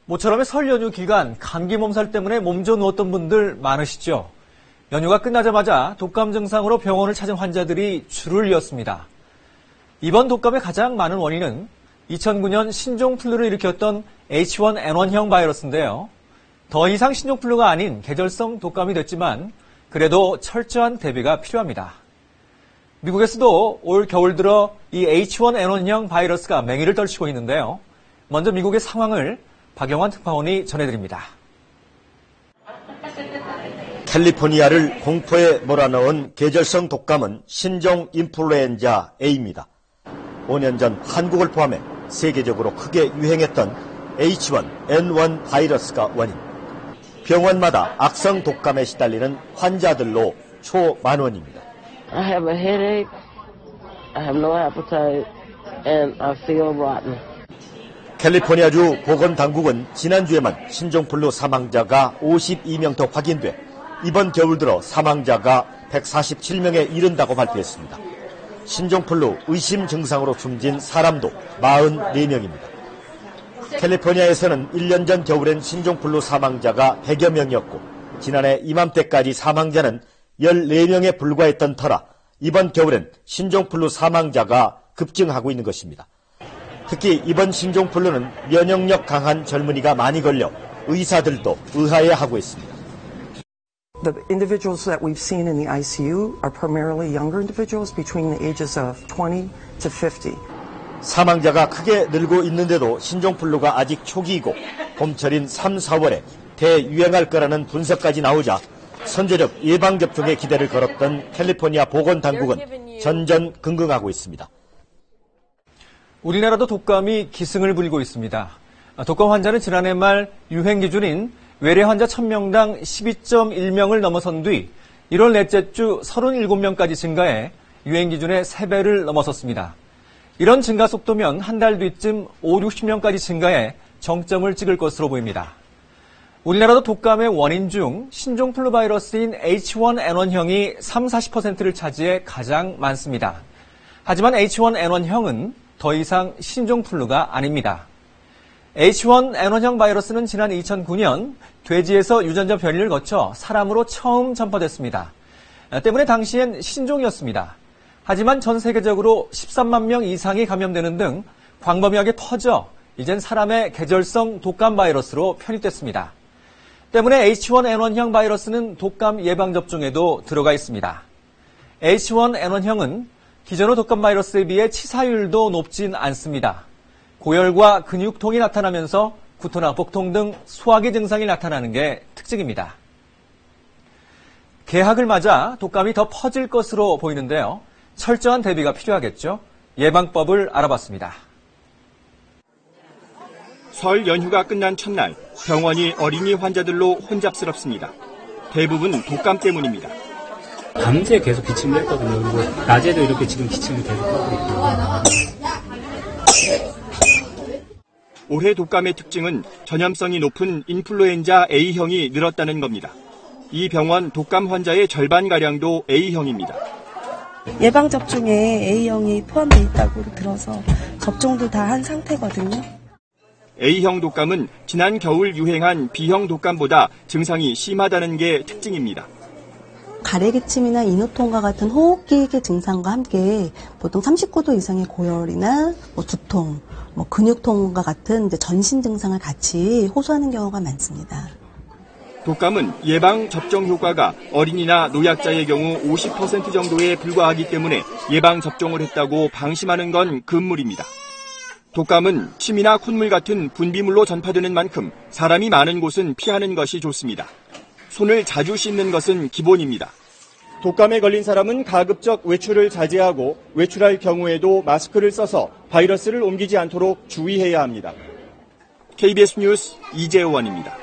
모처럼의 설 연휴 기간 감기 몸살 때문에 몸져 누웠던 분들 많으시죠? 연휴가 끝나자마자 독감 증상으로 병원을 찾은 환자들이 줄을 이었습니다. 이번 독감의 가장 많은 원인은 2009년 신종플루를 일으켰던 H1N1형 바이러스인데요. 더 이상 신종플루가 아닌 계절성 독감이 됐지만 그래도 철저한 대비가 필요합니다. 미국에서도 올 겨울 들어 이 H1N1형 바이러스가 맹위를 떨치고 있는데요. 먼저 미국의 상황을 박영환 특파원이 전해드립니다. 캘리포니아를 공포에 몰아넣은 계절성 독감은 신종 인플루엔자 A입니다. 5년 전 한국을 포함해 세계적으로 크게 유행했던 H1N1 바이러스가 원인. 병원마다 악성 독감에 시달리는 환자들로 초만원입니다. I have a headache, I have no appetite, and I feel rotten. 캘리포니아주 보건당국은 지난주에만 신종플루 사망자가 52명 더 확인돼 이번 겨울 들어 사망자가 147명에 이른다고 발표했습니다. 신종플루 의심 증상으로 숨진 사람도 44명입니다. 캘리포니아에서는 1년 전 겨울엔 신종플루 사망자가 100여 명이었고 지난해 이맘때까지 사망자는 14명에 불과했던 터라 이번 겨울엔 신종플루 사망자가 급증하고 있는 것입니다. 특히 이번 신종플루는 면역력 강한 젊은이가 많이 걸려 의사들도 의아해하고 있습니다. The individuals that we've seen in the ICU are primarily younger individuals between the ages of 20 to 50. 사망자가 크게 늘고 있는데도 신종플루가 아직 초기이고 봄철인 3, 4월에 대유행할 거라는 분석까지 나오자 선제적 예방접종에 기대를 걸었던 캘리포니아 보건당국은 전전긍긍하고 있습니다. 우리나라도 독감이 기승을 부리고 있습니다. 독감 환자는 지난해 말 유행 기준인 외래 환자 1000명당 12.1명을 넘어선 뒤 1월 넷째 주 37명까지 증가해 유행 기준의 3배를 넘어섰습니다. 이런 증가 속도면 한 달 뒤쯤 5, 60명까지 증가해 정점을 찍을 것으로 보입니다. 우리나라도 독감의 원인 중 신종플루 바이러스인 H1N1형이 30-40%를 차지해 가장 많습니다. 하지만 H1N1형은 더 이상 신종플루가 아닙니다. H1N1형 바이러스는 지난 2009년 돼지에서 유전자 변이를 거쳐 사람으로 처음 전파됐습니다. 때문에 당시엔 신종이었습니다. 하지만 전 세계적으로 13만 명 이상이 감염되는 등 광범위하게 퍼져 이젠 사람의 계절성 독감 바이러스로 편입됐습니다. 때문에 H1N1형 바이러스는 독감 예방접종에도 들어가 있습니다. H1N1형은 기존의 독감 바이러스에 비해 치사율도 높진 않습니다. 고열과 근육통이 나타나면서 구토나 복통 등 소화기 증상이 나타나는 게 특징입니다. 개학을 맞아 독감이 더 퍼질 것으로 보이는데요. 철저한 대비가 필요하겠죠. 예방법을 알아봤습니다. 설 연휴가 끝난 첫날 병원이 어린이 환자들로 혼잡스럽습니다. 대부분 독감 때문입니다. 밤새 계속 기침을 했거든요. 그리고 낮에도 이렇게 지금 기침을 계속 하고 있고요. 올해 독감의 특징은 전염성이 높은 인플루엔자 A형이 늘었다는 겁니다. 이 병원 독감 환자의 절반가량도 A형입니다. 예방접종에 A형이 포함되어 있다고 들어서 접종도 다 한 상태거든요. A형 독감은 지난 겨울 유행한 B형 독감보다 증상이 심하다는 게 특징입니다. 가래기침이나 인후통과 같은 호흡기계 증상과 함께 보통 39도 이상의 고열이나 두통, 근육통과 같은 전신 증상을 같이 호소하는 경우가 많습니다. 독감은 예방 접종 효과가 어린이나 노약자의 경우 50% 정도에 불과하기 때문에 예방 접종을 했다고 방심하는 건 금물입니다. 독감은 침이나 콧물 같은 분비물로 전파되는 만큼 사람이 많은 곳은 피하는 것이 좋습니다. 손을 자주 씻는 것은 기본입니다. 독감에 걸린 사람은 가급적 외출을 자제하고 외출할 경우에도 마스크를 써서 바이러스를 옮기지 않도록 주의해야 합니다. KBS 뉴스 이재원입니다.